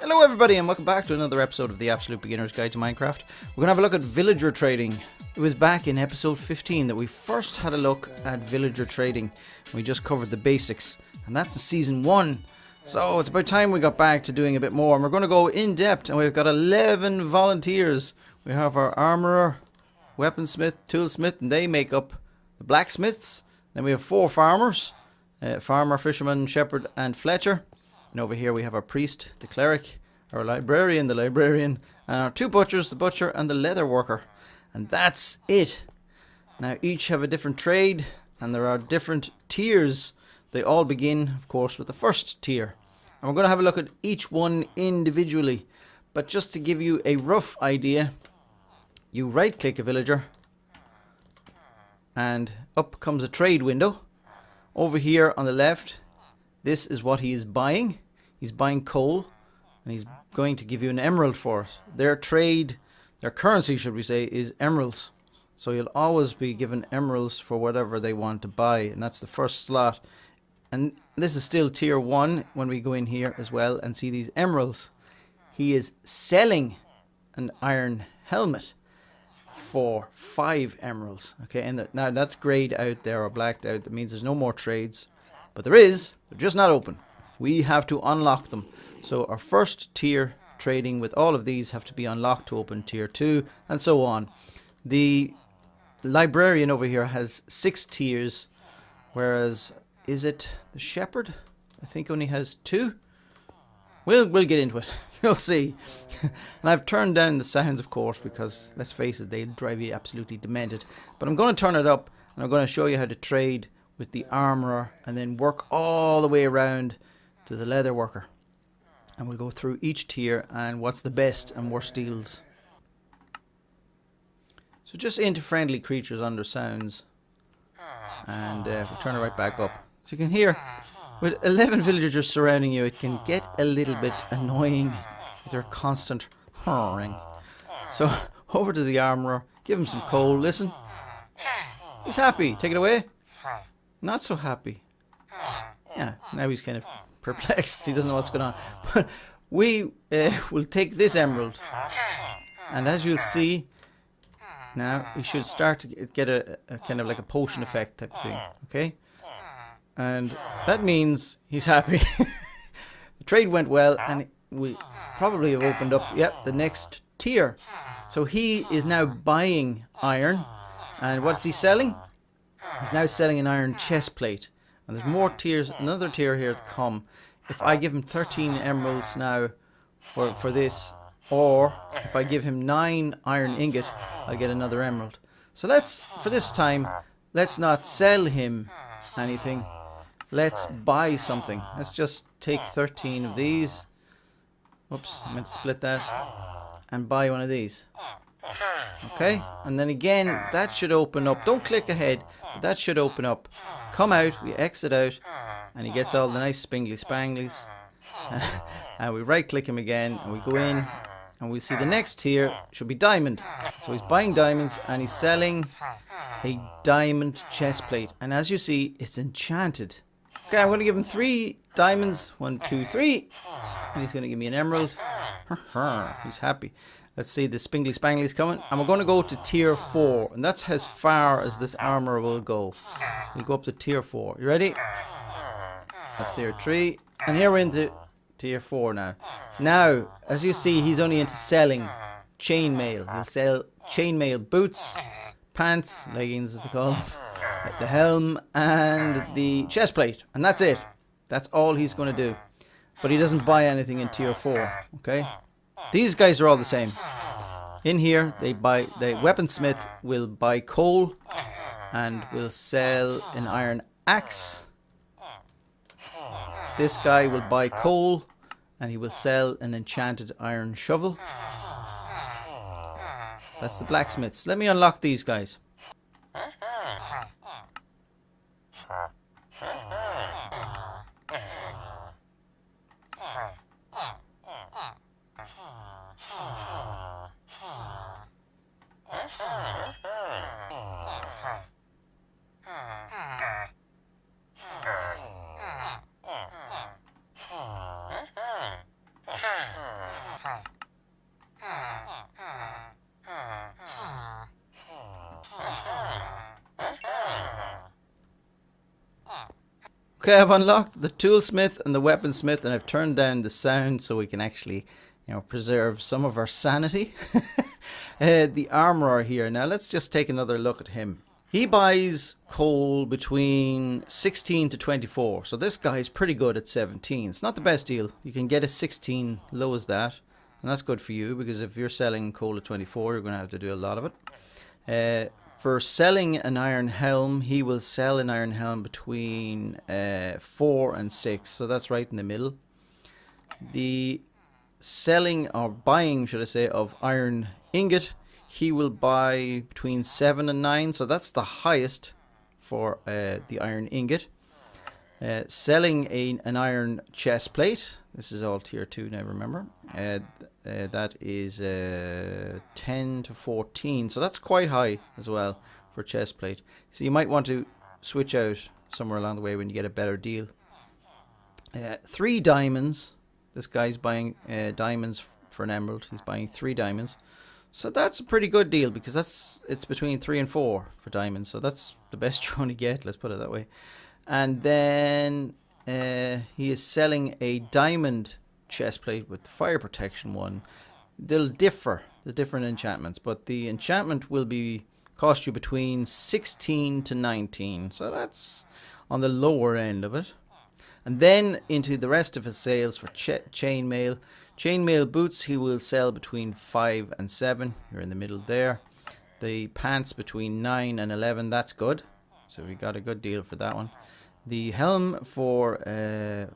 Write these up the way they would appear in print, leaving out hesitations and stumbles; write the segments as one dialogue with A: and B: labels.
A: Hello everybody and welcome back to another episode of the Absolute Beginner's Guide to Minecraft. We're going to have a look at villager trading. It was back in episode 15 that we first had a look at villager trading. We just covered the basics, and that's the season 1. So it's about time we got back to doing a bit more, and we're going to go in depth, and we've got 11 volunteers. We have our armorer, weaponsmith, toolsmith, and they make up the blacksmiths. Then we have 4 farmers, farmer, fisherman, shepherd, and Fletcher. And over here we have our priest, the cleric, our librarian, the librarian, and our 2 butchers, the butcher and the leatherworker. And that's it. Now each have a different trade, and there are different tiers. They all begin, of course, with the first tier. And we're going to have a look at each one individually. But just to give you a rough idea, you right click a villager, and up comes a trade window. Over here on the left, this is what he is buying. He's buying coal, and he's going to give you an emerald for it. Their trade, their currency should we say, is emeralds. So you'll always be given emeralds for whatever they want to buy, and that's the first slot. And this is still tier 1 when we go in here as well and see these emeralds. He is selling an iron helmet for 5 emeralds. Okay, and now that's grayed out there or blacked out. That means there's no more trades. But there is, they're just not open. We have to unlock them. So our first tier trading with all of these have to be unlocked to open tier 2 and so on. The librarian over here has 6 tiers, whereas is it the shepherd? I think only has 2. We'll get into it. You'll see. And I've turned down the sounds, of course, because let's face it, they drive you absolutely demented. But I'm going to turn it up, and I'm going to show you how to trade with the armorer and then work all the way around to the leatherworker. And we'll go through each tier and what's the best and worst deals. So just into friendly creatures under sounds, and we'll turn it right back up. So you can hear, with 11 villagers surrounding you, it can get a little bit annoying with their constant roaring. So over to the armorer, give him some coal. Listen, he's happy. Take it away. Not so happy. Yeah, now he's kind of perplexed. He doesn't know what's going on. But we will take this emerald, and as you'll see, now we should start to get a kind of like a potion effect type of thing. Okay, and that means he's happy. The trade went well, and we probably have opened up, yep, the next tier. So he is now buying iron, and what's he selling? He's now selling an iron chestplate, and there's more tiers, another tier here to come. If I give him 13 emeralds now for this, or if I give him 9 iron ingot, I'll get another emerald. So let's, for this time, let's not sell him anything. Let's buy something. Let's just take 13 of these. Oops, I meant to split that. And buy one of these. Okay, and then again, that should open up. Don't click ahead, but that should open up. Come out, we exit out, and he gets all the nice spingly spanglies. And we right click him again, and we go in, and we see the next tier should be diamond. So he's buying diamonds, and he's selling a diamond chestplate. And as you see, it's enchanted. Okay, I'm going to give him 3 diamonds. 1, 2, 3. And he's going to give me an emerald. He's happy. Let's see, the spingly spanglies coming. And we're going to go to tier 4. And that's as far as this armor will go. We'll go up to tier 4. You ready? That's tier 3. And here we're into tier 4 now. Now, as you see, he's only into selling chainmail. He'll sell chainmail boots, pants, leggings as they call them, the helm, and the chestplate. And that's it. That's all he's going to do. But he doesn't buy anything in tier 4. Okay? These guys are all the same. In here, the weaponsmith will buy coal and will sell an iron axe. This guy will buy coal and he will sell an enchanted iron shovel. That's the blacksmiths. Let me unlock these guys. Okay, I've unlocked the toolsmith and the weaponsmith, and I've turned down the sound so we can actually, you know, preserve some of our sanity. The armorer here. Now let's just take another look at him. He buys coal between 16 to 24. So this guy's pretty good at 17. It's not the best deal. You can get a 16 low as that. And that's good for you, because if you're selling coal at 24, you're going to have to do a lot of it. For selling an iron helm, he will sell an iron helm between 4 and 6. So that's right in the middle. The selling, or buying, should I say, of iron ingot, he will buy between 7 and 9. So that's the highest for the iron ingot. Selling an iron chest plate. This is all tier 2 now, remember. That is 10 to 14. So that's quite high as well for chest plate. So you might want to switch out somewhere along the way when you get a better deal. 3 diamonds. This guy's buying diamonds for an emerald. He's buying 3 diamonds. So that's a pretty good deal, because it's between 3 and 4 for diamonds. So that's the best you're going to get, let's put it that way. And then he is selling a diamond chestplate with fire protection one. They'll differ, the different enchantments, but the enchantment will cost you between 16 to 19. So that's on the lower end of it. And then into the rest of his sales for chainmail. Chainmail boots he will sell between 5 and 7. You're in the middle there. The pants between 9 and 11. That's good. So we got a good deal for that one. The helm for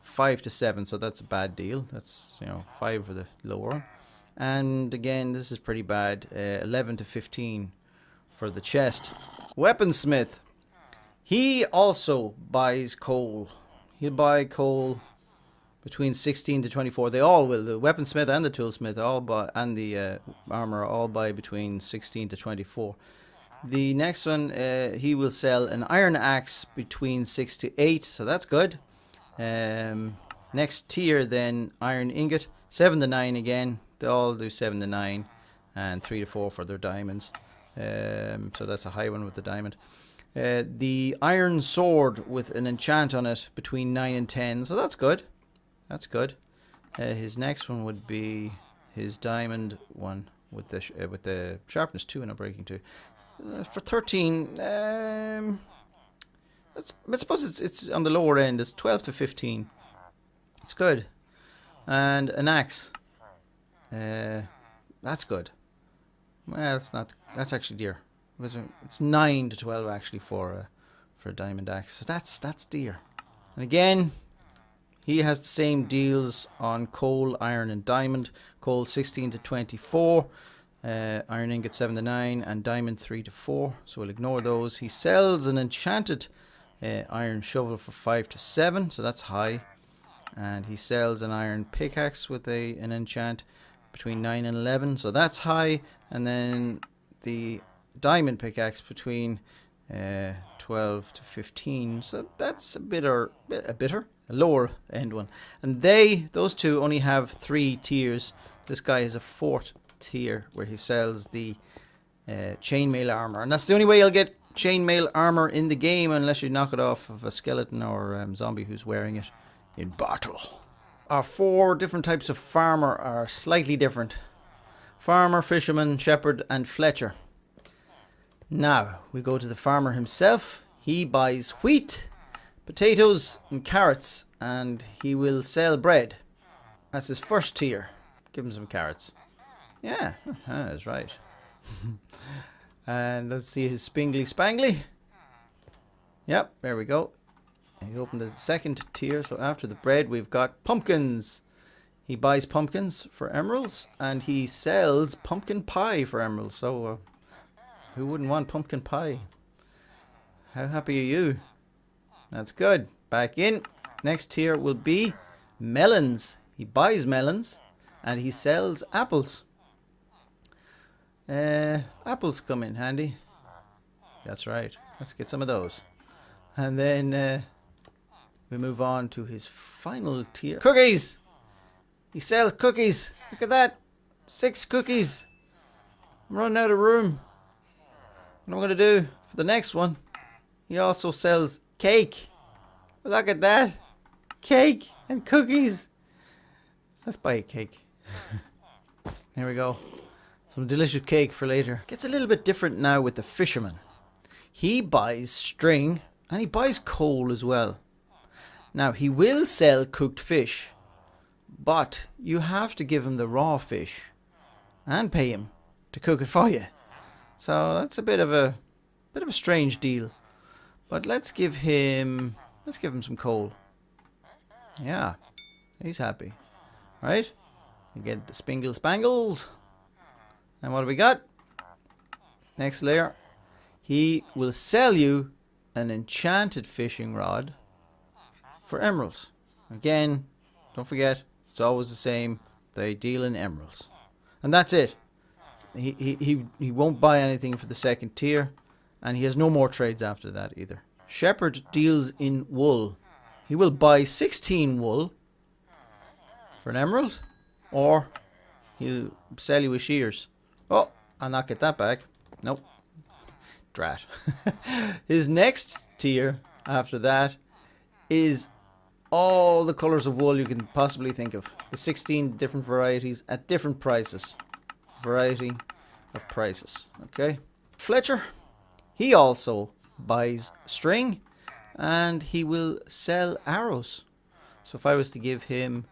A: 5 to 7. So that's a bad deal. That's, you know, 5 for the lower. And again, this is pretty bad. 11 to 15 for the chest. Weaponsmith. He also buys coal. He'll buy coal between 16 to 24. They all will. The weaponsmith and the toolsmith all buy, and the armorer all buy between 16 to 24. The next one, he will sell an iron axe between 6 to 8. So that's good. Next tier then, iron ingot, 7 to 9 again. They all do 7 to 9, and 3 to 4 for their diamonds. So that's a high one with the diamond. The iron sword with an enchant on it between 9 and 10. So that's good. That's good. His next one would be his diamond one with the sharpness 2 and a breaking 2. For 13, I suppose it's on the lower end. It's 12 to 15. It's good. And an axe. That's good. Well, it's not. That's actually dear. It's 9 to 12 actually for a diamond axe. So that's dear. And again, he has the same deals on coal, iron, and diamond. Coal 16 to 24, iron ingot 7 to 9, and diamond 3 to 4. So we'll ignore those. He sells an enchanted iron shovel for 5 to 7, so that's high. And he sells an iron pickaxe with an enchant between 9 and 11, so that's high. And then the diamond pickaxe between 12 to 15, so that's a lower end one. And those two only have 3 tiers. This guy has a 4th tier where he sells the chainmail armor, and that's the only way you'll get chainmail armor in the game, unless you knock it off of a skeleton or zombie who's wearing it in battle. Our 4 different types of farmer are slightly different: farmer, fisherman, shepherd, and Fletcher. Now we go to the farmer himself. He buys wheat, potatoes, and carrots, and he will sell bread. That's his first tier. Give him some carrots. Yeah, that's right. And let's see his spingly spangly. Yep, there we go. And he opened the second tier. So after the bread, we've got pumpkins. He buys pumpkins for emeralds, and he sells pumpkin pie for emeralds. So who wouldn't want pumpkin pie? How happy are you? That's good. Back in. Next tier will be melons. He buys melons, and he sells apples. Apples come in handy. That's right. Let's get some of those. And then we move on to his final tier. Cookies! He sells cookies. Look at that. 6 cookies. I'm running out of room. What am I going to do for the next one? He also sells cake. Look at that. Cake and cookies. Let's buy a cake. There we go. Some delicious cake for later. Gets a little bit different now with the Fisherman. He buys string and he buys coal as well. Now he will sell cooked fish, but you have to give him the raw fish and pay him to cook it for you. So that's a bit of a strange deal. But let's give him some coal. Yeah, he's happy. Right? You get the spingle spangles. And what do we got? Next layer. He will sell you an enchanted fishing rod for emeralds. Again, don't forget, it's always the same. They deal in emeralds. And that's it. He won't buy anything for the second tier. And he has no more trades after that either. Shepherd deals in wool. He will buy 16 wool for an emerald. Or he'll sell you a shears. Oh, I'll not get that back. Nope. Drat. His next tier after that is all the colours of wool you can possibly think of. The 16 different varieties at different prices. Variety of prices. Okay. Fletcher, he also buys string and he will sell arrows. So if I was to give him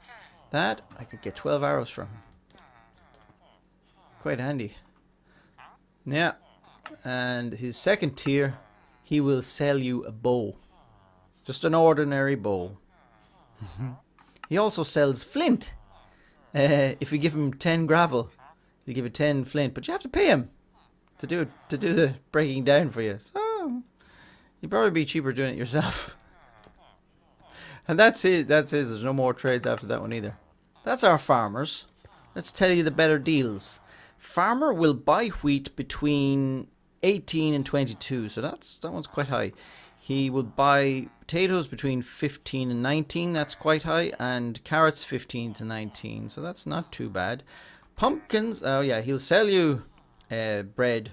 A: that, I could get 12 arrows from him. Quite handy. Yeah. And his second tier, he will sell you a bow. Just an ordinary bow. He also sells flint. If you give him 10 gravel, he'll give you 10 flint. But you have to pay him to do the breaking down for you. So you'd probably be cheaper doing it yourself. And that's it. That's his. There's no more trades after that one either. That's our farmers. Let's tell you the better deals. Farmer will buy wheat between 18 and 22, so that one's quite high. He will buy potatoes between 15 and 19, that's quite high, and carrots 15 to 19, so that's not too bad. Pumpkins, oh yeah, he'll sell you bread.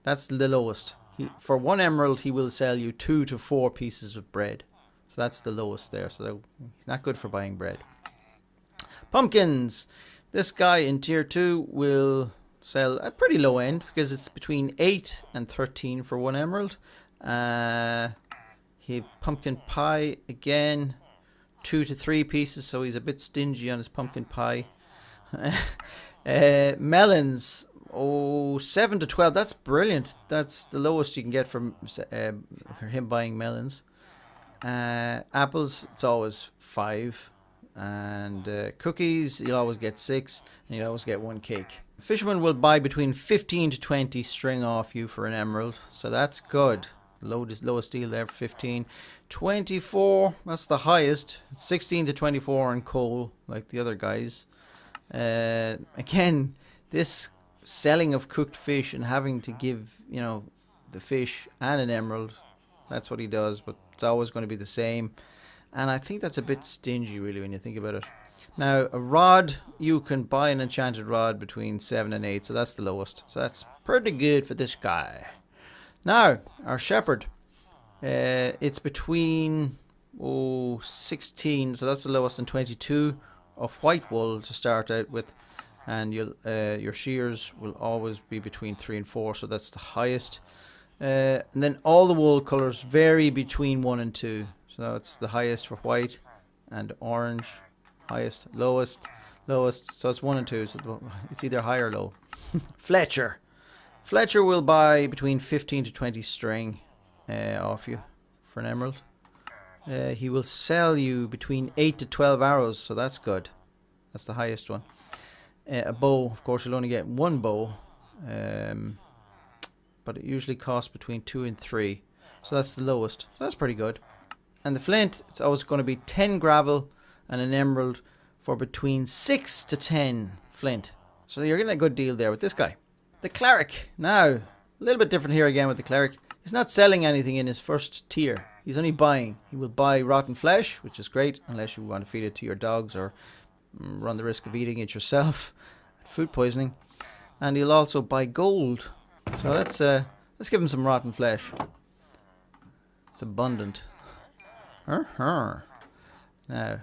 A: That's the lowest. For 1 emerald, he will sell you 2 to 4 pieces of bread. So that's the lowest there, so he's not good for buying bread. Pumpkins. This guy in tier 2 will sell a pretty low end because it's between 8 and 13 for 1 emerald. He pumpkin pie again, 2 to 3 pieces, so he's a bit stingy on his pumpkin pie. Melons, 7 to 12. That's brilliant. That's the lowest you can get for him buying melons. Apples, it's always 5. And cookies, you'll always get 6, and you'll always get 1 cake. Fisherman will buy between 15 to 20 string off you for an emerald, so that's good. Lowest deal there for 15. 24, that's the highest. 16 to 24 on coal, like the other guys. Again, this selling of cooked fish and having to give, the fish and an emerald, that's what he does, but it's always going to be the same. And I think that's a bit stingy, really, when you think about it. Now, a rod, you can buy an enchanted rod between 7 and 8, so that's the lowest. So that's pretty good for this guy. Now, our shepherd, it's between 16, so that's the lowest, and 22 of white wool to start out with. And your shears will always be between 3 and 4, so that's the highest. And then all the wool colours vary between 1 and 2. So it's the highest for white and orange, highest, lowest. So it's 1 and 2, so it's either high or low. Fletcher will buy between 15 to 20 string off you for an emerald. He will sell you between 8 to 12 arrows, so that's good. That's the highest one. A bow, of course, you'll only get 1 bow, but it usually costs between 2 and 3, so that's the lowest. So that's pretty good. And the flint, it's always going to be 10 gravel and an emerald for between 6 to 10 flint. So you're getting a good deal there with this guy. The Cleric. Now, a little bit different here again with the Cleric. He's not selling anything in his first tier. He's only buying. He will buy rotten flesh, which is great, unless you want to feed it to your dogs or run the risk of eating it yourself, food poisoning. And he'll also buy gold. So let's give him some rotten flesh. It's abundant. Now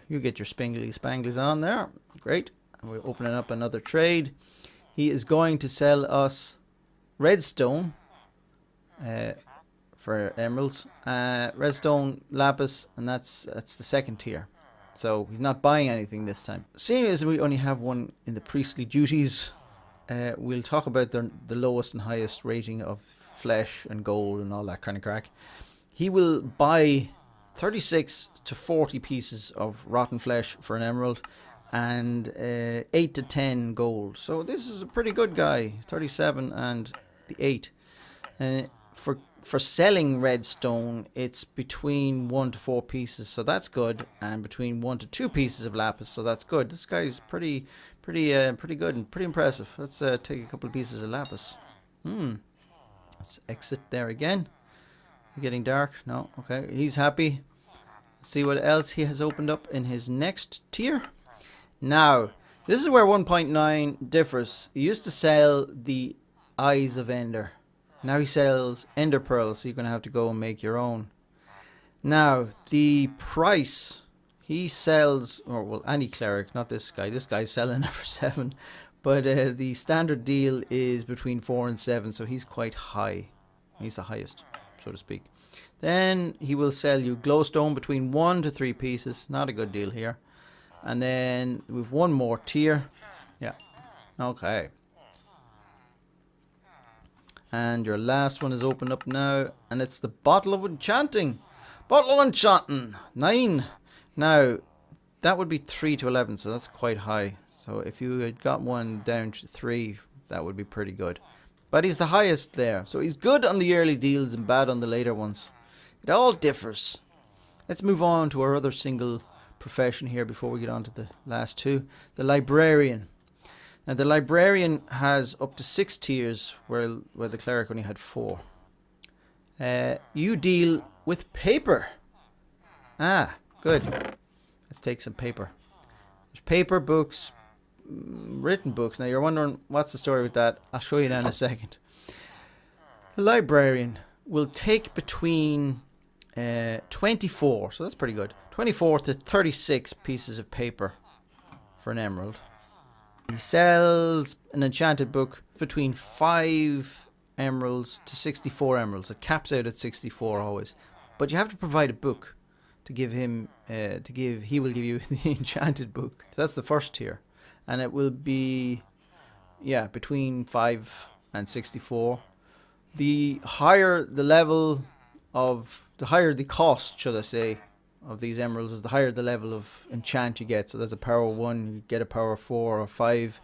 A: you get your spingly spanglies on there. Great. And we're opening up another trade. He is going to sell us redstone for emeralds, redstone, lapis, and that's the second tier. So he's not buying anything this time. Seeing as we only have one in the priestly duties, we'll talk about the lowest and highest rating of flesh and gold and all that kind of crack. He will buy 36 to 40 pieces of rotten flesh for an emerald, and 8 to 10 gold. So this is a pretty good guy. 37 and the 8. For selling redstone, it's between 1 to 4 pieces, so that's good, and between 1 to 2 pieces of lapis, so that's good. This guy's pretty good and pretty impressive. Let's take a couple of pieces of lapis. Let's exit there again. Getting dark. No, okay, he's happy. Let's see what else he has opened up in his next tier. Now, this is where 1.9 differs. He used to sell the Eyes of Ender. Now he sells Ender Pearls, so you're going to have to go and make your own. Now, the price, he sells, or well, any cleric, not this guy. This guy's selling it for 7. But the standard deal is between 4 and 7, so he's quite high. He's the highest, so to speak. Then he will sell you glowstone between 1 to 3 pieces. Not a good deal here. And then we've one more tier. Yeah. Okay. And your last one is opened up now. And it's the Bottle of Enchanting. Bottle of Enchanting. 9. Now, that would be 3 to 11. So that's quite high. So if you had got one down to 3, that would be pretty good. But he's the highest there. So he's good on the early deals and bad on the later ones. It all differs. Let's move on to our other single profession here before we get on to the last two. The Librarian. Now the Librarian has up to 6 tiers, where the Cleric only had 4. You deal with paper. Ah, good. Let's take some paper. There's paper, books, written books. Now you're wondering what's the story with that. I'll show you that in a second. The Librarian will take between 24, so that's pretty good, 24 to 36 pieces of paper for an emerald. He sells an enchanted book between 5 emeralds to 64 emeralds. It caps out at 64 always, but you have to provide a book to give him he will give you the enchanted book. So that's the first tier, and it will be between 5 and 64. The higher the level of, the higher the cost, should I say, of these emeralds, is the higher the level of enchant you get. So there's a power 1, you get a power 4 or 5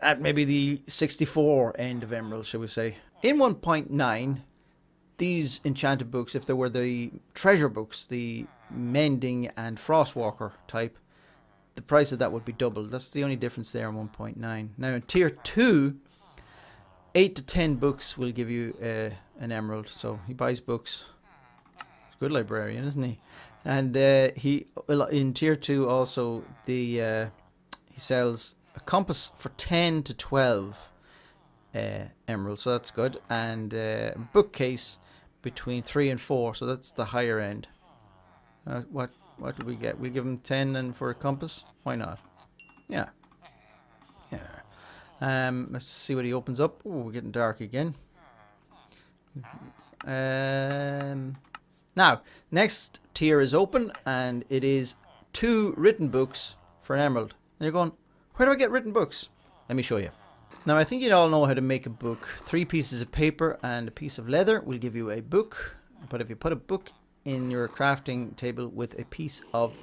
A: at maybe the 64 end of emeralds, shall we say. In 1.9, these enchanted books, if they were the treasure books, the mending and frostwalker type, the price of that would be doubled. That's the only difference there in 1.9. Now in tier 2, 8 to 10 books will give you an emerald. So he buys books. He's a good librarian, isn't he? And he in tier 2 also he sells a compass for 10 to 12 emeralds. So that's good. And a bookcase between 3 and 4. So that's the higher end. What do we get? We give him 10 and for a compass. Why not? Yeah. Let's see what he opens up. Oh, we're getting dark again. Now, next tier is open, and it is 2 written books for an emerald. And you're going, where do I get written books? Let me show you. Now, I think you all know how to make a book. 3 pieces of paper and a piece of leather will give you a book. But if you put a book in your crafting table with a piece of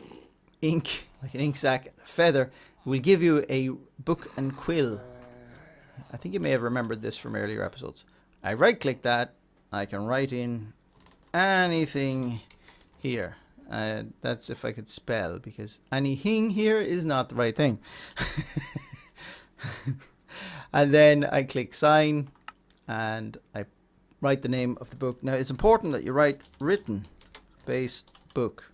A: ink, like an ink sac, and a feather, it will give you a book and quill. I think you may have remembered this from earlier episodes. I right click that, I can write in anything here. That's if I could spell, because anything here is not the right thing. And then I click sign and I write the name of the book. Now it's important that you write written space book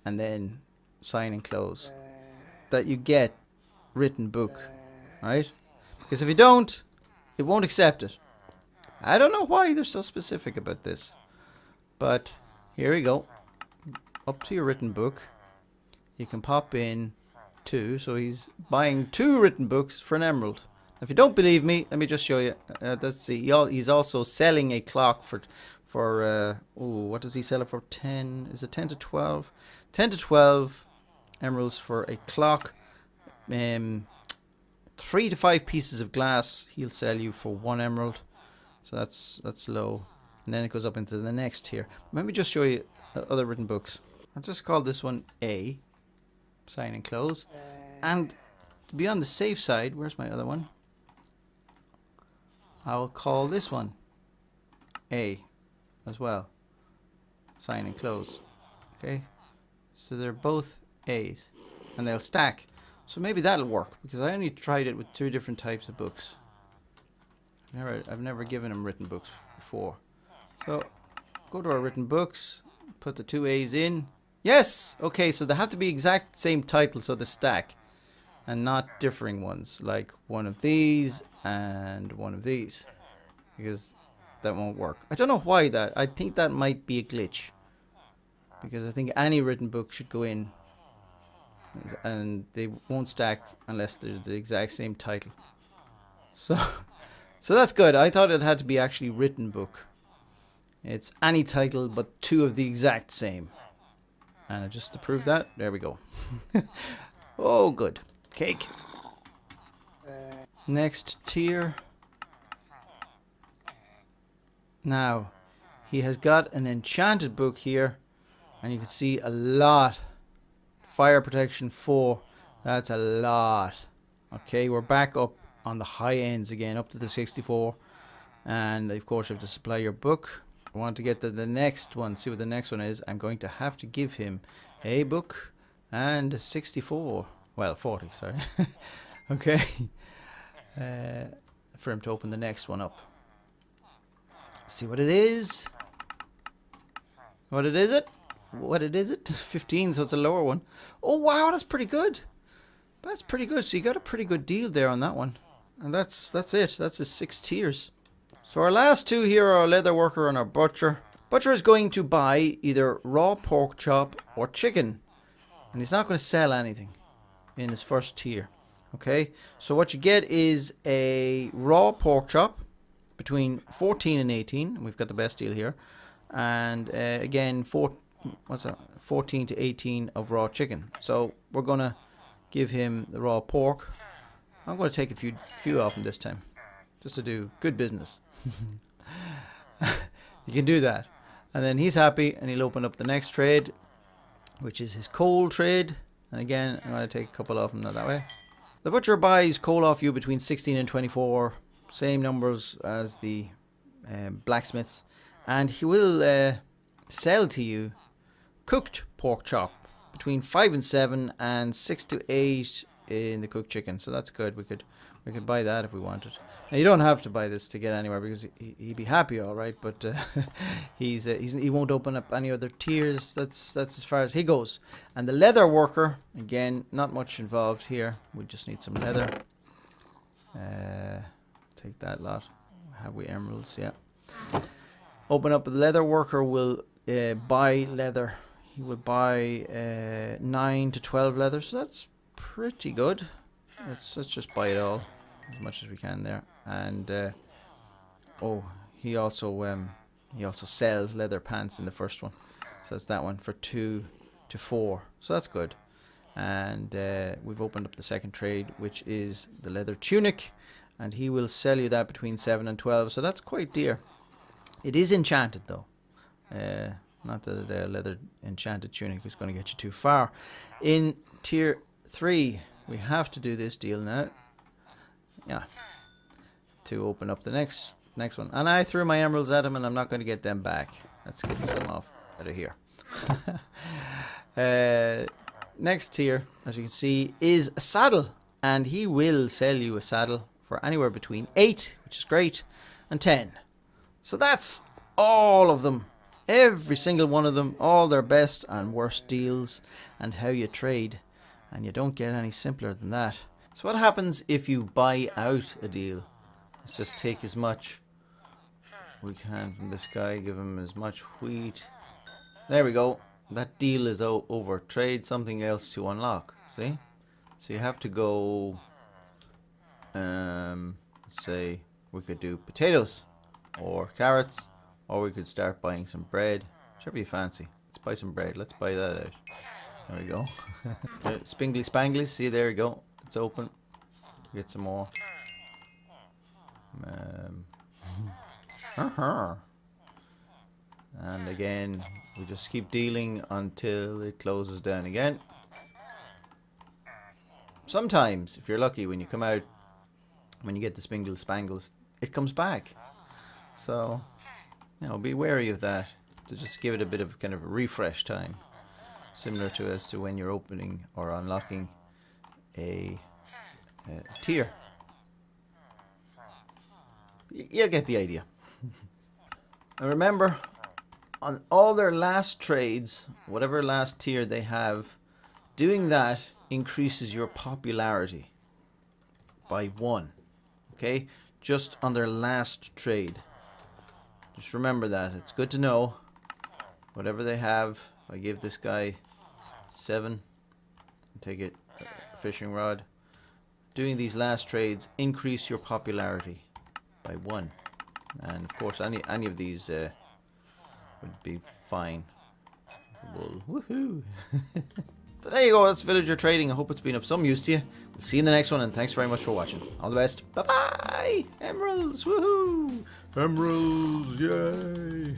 A: and then sign and close. that you get written book, right? Because if you don't, it won't accept it. I don't know why they're so specific about this. But here we go. Up to your written book. You can pop in 2. So he's buying 2 written books for an emerald. If you don't believe me, let me just show you. Let's see. He's also selling a clock for what does he sell it for? 10? Is it 10 to 12? 10 to 12 emeralds for a clock. 3 to 5 pieces of glass he'll sell you for 1 emerald. So that's low. And then it goes up into the next tier. Let me just show you other written books. I'll just call this one A. Sign and close. And to be on the safe side, where's my other one? I'll call this one A as well. Sign and close. Okay. So they're both A's. And they'll stack. So maybe that'll work. Because I only tried it with 2 different types of books. I've never given them written books before. So go to our written books. Put the 2 A's in. Yes! Okay, so they have to be exact same title, so they stack. And not differing ones. Like one of these and one of these. Because that won't work. I don't know why that. I think that might be a glitch. Because I think any written book should go in. And they won't stack unless they're the exact same title. So that's good. I thought it had to be actually written book. It's any title but 2 of the exact same. And just to prove that, there we go. Oh, good. Cake. Next tier. Now, he has got an enchanted book here. And you can see a lot. Fire protection 4. That's a lot. Okay, we're back up on the high ends again, up to the 64. And of course, you have to supply your book. I want to get to the next one, see what the next one is. I'm going to have to give him a book and 64. Well, 40, sorry. Okay. For him to open the next one up. See what it is. What it is it? What it is it? 15, so it's a lower one. Oh, wow, that's pretty good. That's pretty good. So you got a pretty good deal there on that one. And that's it. That's his 6 tiers. So our last 2 here are our Leatherworker and our Butcher. Butcher is going to buy either raw pork chop or chicken. And he's not going to sell anything in his first tier. Okay, so what you get is a raw pork chop between 14 and 18. We've got the best deal here. And again, 14 to 18 of raw chicken. So we're going to give him the raw pork. I'm going to take a few off him this time. Just to do good business. You can do that. And then he's happy and he'll open up the next trade, which is his coal trade. And again, I'm going to take a couple off him that way. The Butcher buys coal off you between 16 and 24. Same numbers as the Blacksmiths. And he will sell to you cooked pork chop between 5 and 7 and 6 to 8 in the cooked chicken. So that's good. We could buy that if we wanted. Now you don't have to buy this to get anywhere because he'd be happy, all right. But he won't open up any other tiers. That's as far as he goes. And the Leatherworker, again, not much involved here. We just need some leather. Take that lot. Have we emeralds? Yeah. Open up the Leatherworker will buy leather. He will buy 9 to 12 leather. So that's pretty good. Let's just buy it all as much as we can there. And he also sells leather pants in the first one. So that's that one for 2 to 4. So that's good. And we've opened up the second trade, which is the leather tunic, and he will sell you that between 7 and 12. So that's quite dear. It is enchanted though. Not that the leather enchanted tunic is going to get you too far. In tier 3, we have to do this deal now. Yeah. To open up the next one. And I threw my emeralds at him and I'm not going to get them back. Let's get some off out of here. Next tier, as you can see, is a saddle. And he will sell you a saddle for anywhere between 8, which is great, and 10. So that's all of them. Every single one of them, all their best and worst deals and how you trade. And you don't get any simpler than that. So what happens if you buy out a deal? Let's just take as much we can from this guy, give him as much wheat. There we go. That deal is over. Trade something else to unlock. See? So you have to go, say we could do potatoes or carrots, or we could start buying some bread. Whichever you fancy. Let's buy some bread. Let's buy that out. There we go. Okay, spingly spangly. See, there we go. It's open. Get some more. And again, we just keep dealing until it closes down again. Sometimes, if you're lucky, when you come out, when you get the spingly spangles, it comes back. So, you know, be wary of that. To just give it a bit of kind of a refresh time. Similar to as to when you're opening or unlocking a tier. You get the idea. And remember, on all their last trades, whatever last tier they have, doing that increases your popularity by 1. Okay? Just on their last trade. Just remember that. It's good to know. Whatever they have, if I give this guy 7, take it, fishing rod. Doing these last trades increase your popularity by 1. And of course, any of these would be fine. Wool, woohoo! So there you go. That's villager trading. I hope it's been of some use to you. We'll see you in the next one, and thanks very much for watching. All the best. Bye bye. Emeralds, woohoo! Emeralds, yay!